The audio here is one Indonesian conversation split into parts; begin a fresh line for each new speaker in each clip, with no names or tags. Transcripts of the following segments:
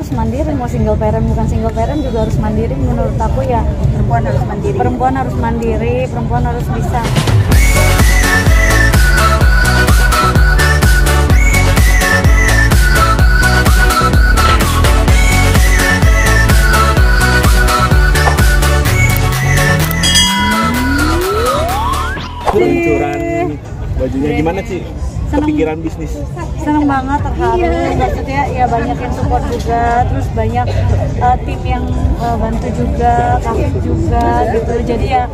harus mandiri, mau single parent bukan single parent juga harus mandiri. Menurut aku ya
Perempuan harus mandiri.
perempuan harus mandiri, perempuan harus bisa.
Peluncuran bajunya gimana sih? Kepikiran bisnis?
Seneng banget, terharu. Maksudnya ya banyak yang support juga, terus banyak tim yang bantu juga, kafe juga gitu. Jadi ya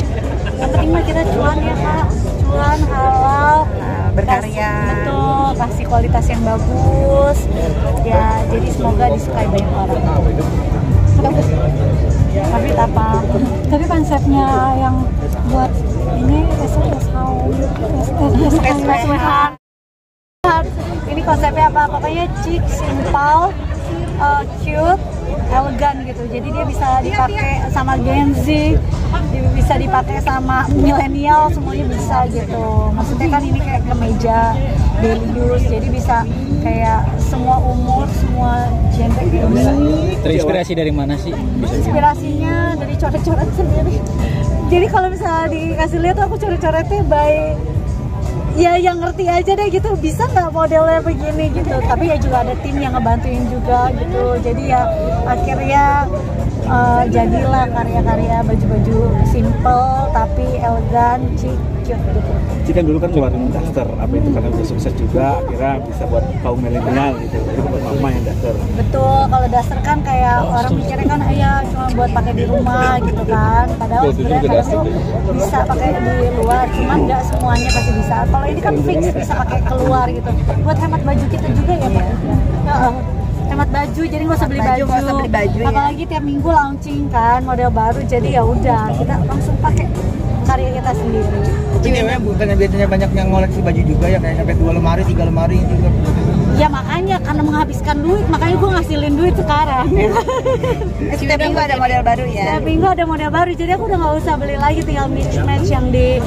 yang penting mah kita cuan ya kak, cuan halal,
berkarya.
Betul, kasih kualitas yang bagus. Ya jadi semoga disukai banyak orang. Tapi apa? Tapi konsepnya yang buat ini SWH. Ini konsepnya apa? Pokoknya chic, simple, cute, elegan gitu. Jadi dia bisa dipakai sama Gen Z, bisa dipakai sama milenial, semuanya bisa gitu. Maksudnya kan ini kayak kemeja daily use, jadi bisa kayak semua umur, semua genre gitu.
Terinspirasi dari mana sih?
Inspirasinya dari coret-coret sendiri. Jadi kalau misalnya dikasih lihat aku coret-coretnya by ya yang ngerti aja deh gitu, bisa nggak modelnya begini gitu. Tapi ya juga ada tim yang ngebantuin juga gitu. Jadi ya akhirnya jadilah karya-karya baju-baju simple tapi elegan, chic, cute gitu.
Jika dulu kan keluarin daster, apa itu karena udah sukses juga, akhirnya bisa buat kaum milenial gitu. Itu buat mama yang daster.
Betul, kalau daster kan kayak orang mikirnya kan ya cuma buat pakai di rumah gitu kan. Padahal sebenarnya kadang tuh bisa pakai di luar, cuman nggak semuanya pasti bisa. Kalau ini kan fix bisa pakai keluar gitu. Buat hemat baju kita juga ya, Pak. Hemat baju, jadi nggak usah beli baju. Apalagi tiap minggu launching kan model baru, jadi ya udah kita langsung pakai karya kita sendiri.
Ini ya bukannya biasanya banyak yang ngoleksi baju juga ya, kayak sampai 2 lemari, 3 lemari juga.
Ya makanya karena menghabiskan duit, makanya gue ngasilin duit sekarang.
Setiap minggu ada model baru ya.
Setiap minggu ada model baru, jadi aku udah nggak usah beli lagi, tinggal mismatch yang di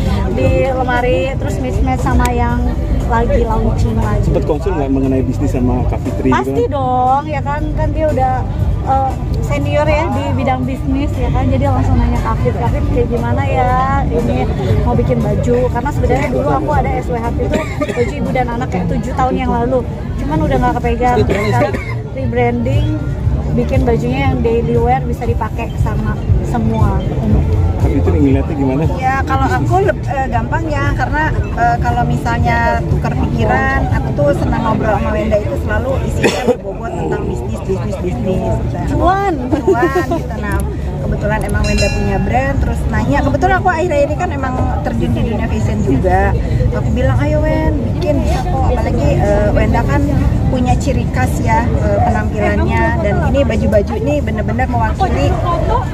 lemari, terus mismatch sama yang lagi launching lagi.
Sempet konsul nggak mengenai bisnis sama Kak Fitri?
Pasti
gitu?
Dong, ya kan dia udah senior ya di bidang bisnis ya kan, jadi langsung nanya Kafit kayak gimana ya ini mau bikin baju, karena sebenarnya dulu aku ada SWH itu baju ibu dan anak kayak 7 tahun yang lalu, cuman udah nggak kepegang. Sekarang rebranding, bikin bajunya yang daily wear bisa dipakai sama semua.
Kak Fitri ngeliatnya gimana?
Ya kalau aku gampang ya, karena kalau misalnya tukar pikiran, aku tuh senang ngobrol sama Wenda, itu selalu isinya berbobot tentang bisnis gitu.
Cuan
gitu. Nah kebetulan emang Wenda punya brand, terus nanya, kebetulan aku akhir-akhir ini kan emang terjun di dunia fashion juga. Aku bilang ayo Wen, bikin bisa kok, apalagi Wenda kan punya ciri khas ya penampilannya, dan ini baju-baju ini bener-bener mewakili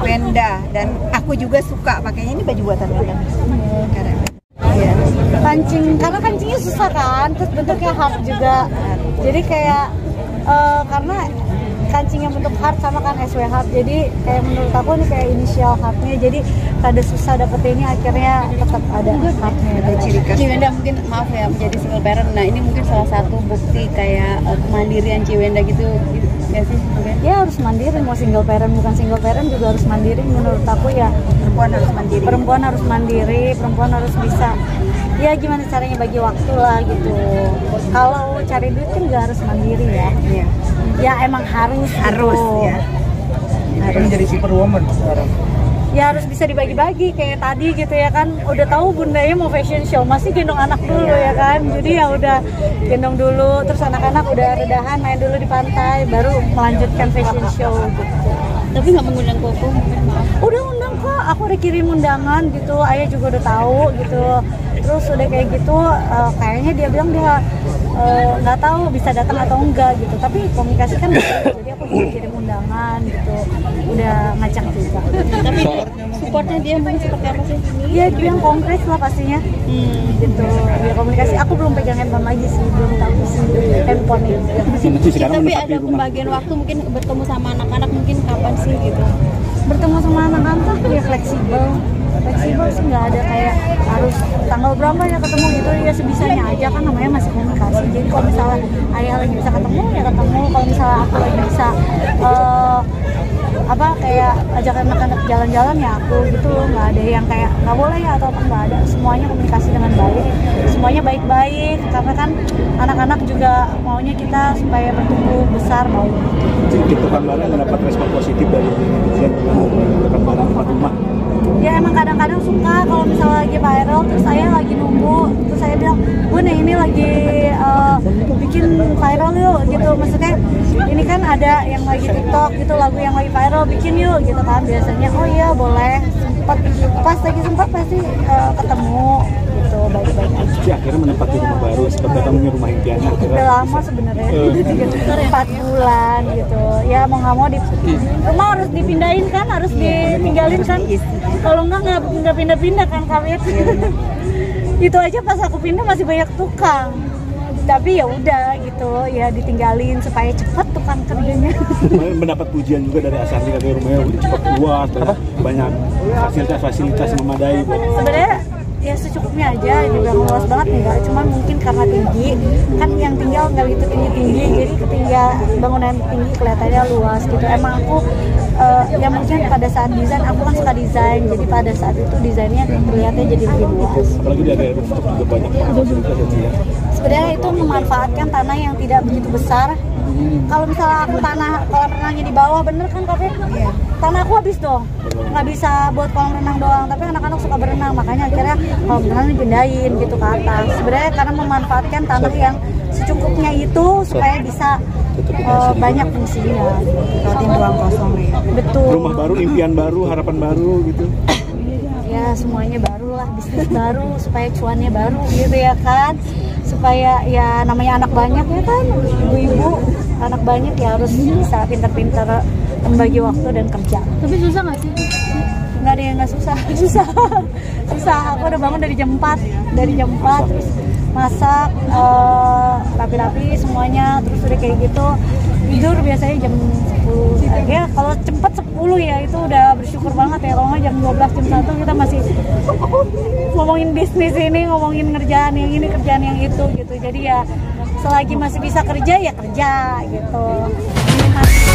Wenda, dan aku juga suka pakainya. Ini baju buatan Wenda.
Iya. Kancing, karena kancingnya susah kan, terus bentuknya heart juga. Jadi kayak karena kancing yang bentuk heart sama kan SW heart, jadi kayak menurut aku ini kayak inisial heartnya, jadi rada susah dapetnya, ini akhirnya tetap ada heartnya, ada ciri khas.
Ciwenda mungkin maaf ya menjadi single parent, nah ini mungkin salah satu bukti kayak kemandirian Ciwenda gitu ya sih? Okay.
Ya harus mandiri, mau single parent bukan single parent juga harus mandiri. Menurut aku ya
perempuan harus mandiri.
Perempuan harus mandiri, perempuan harus bisa. Ya gimana caranya bagi waktu lah gitu. Kalau cari duit kan nggak harus mandiri ya.
Iya.
Ya emang harus gitu.
Ya.
Harus jadi superwoman sekarang.
Ya harus bisa dibagi-bagi kayak tadi gitu ya kan, udah tahu bundanya mau fashion show masih gendong anak dulu ya kan, jadi ya udah gendong dulu, terus anak-anak udah redahan main dulu di pantai, baru melanjutkan fashion show gitu.
Tapi nggak mengundang Koko mungkin, maaf.
Udah undang kok, aku udah kirim undangan gitu, ayah juga udah tahu gitu, terus udah kayak gitu kayaknya dia bilang dia nggak tahu bisa datang atau enggak gitu, tapi komunikasi kan jadi aku bisa kirim undangan gitu, udah ngajak juga.
Tapi supportnya dia mungkin seperti apa sih?
Dia bilang konkret lah pastinya, gitu. Dia komunikasi, aku belum pegang handphone lagi sih, belum tahu sih handphonenya.
Tapi ada pembagian waktu mungkin bertemu sama anak-anak mungkin kapan sih gitu?
Bertemu sama anak-anak dia fleksibel, fleksibel sih, nggak ada kayak harus tanggal berapa ya ketemu gitu, ya sebisanya aja kan, namanya masih komunikasi. Jadi kalau misalnya ayah lagi bisa ketemu ya ketemu, kalau misalnya aku lagi bisa kayak ajak anak-anak jalan-jalan ya aku gitu, nggak ada yang kayak nggak boleh ya atau apa, nggak ada, semuanya komunikasi dengan baik, semuanya baik-baik, karena kan anak-anak juga maunya kita supaya bertumbuh besar baik.
Sedikit tukang barang mendapat respon positif dari netizen, tukang barang tempat rumah.
Ya emang kadang-kadang suka kalau misalnya lagi viral, terus saya lagi nunggu, terus saya bilang, Bun ini lagi bikin viral yuk gitu, maksudnya ini kan ada yang lagi TikTok gitu, lagu yang lagi viral, bikin yuk gitu kan, biasanya oh iya boleh, pas lagi sempat pasti ketemu gitu, baik-baik aja.
Jadi akhirnya menempati rumah baru, seperti kamu rumah impiannya.
Udah lama sebenarnya, 4 bulan gitu. Ya mau nggak mau rumah harus dipindahin kan, harus ditinggalin kan. Kalau nggak pindah-pindah kan kawin. Itu aja pas aku pindah masih banyak tukang. Tapi ya udah gitu, ya ditinggalin supaya cepat tukang kerjanya.
Mendapat pujian juga dari Ashanti, katanya rumahnya udah cepat luas, banyak fasilitas yang memadai.
Sebenarnya ya secukupnya aja, juga luas banget enggak, cuman mungkin karena tinggi kan, yang tinggal nggak gitu tinggi, jadi ketinggian bangunan tinggi kelihatannya luas gitu. Emang aku ya mungkin pada saat desain, aku kan suka desain, jadi pada saat itu desainnya kelihatannya jadi lebih luas.
Apalagi di area rooftop juga banyak fasilitas ya.
Sebenarnya itu memanfaatkan tanah yang tidak begitu besar. Kalau misalnya aku tanah kolam renangnya di bawah, bener kan Kopi? Iya. Tanah aku habis dong, nggak bisa buat kolam renang doang. Tapi anak-anak suka berenang, makanya akhirnya kolam renang dipindahin gitu ke atas. Sebenarnya karena memanfaatkan tanah yang secukupnya itu supaya bisa banyak fungsinya.
Rotin ruang kosong ya.
Betul.
Rumah baru, impian baru, harapan baru gitu.
Ya semuanya baru lah, bisnis baru supaya cuannya baru gitu ya kan, supaya ya namanya anak banyak ya kan, ibu-ibu anak banyak ya harus bisa pintar-pintar membagi waktu dan kerja.
Tapi susah nggak sih?
Nggak ada yang nggak susah. Susah. Aku udah bangun dari jam 4 terus masak, rapi-rapi semuanya, terus udah kayak gitu tidur biasanya jam 10 ya, kalau cepet 10 ya itu udah bersyukur banget ya. Kalau nggak jam 12 jam 1 kita masih ngomongin bisnis ini, ngomongin kerjaan yang ini, kerjaan yang itu gitu. Jadi ya selagi masih bisa kerja ya kerja gitu. Ini masih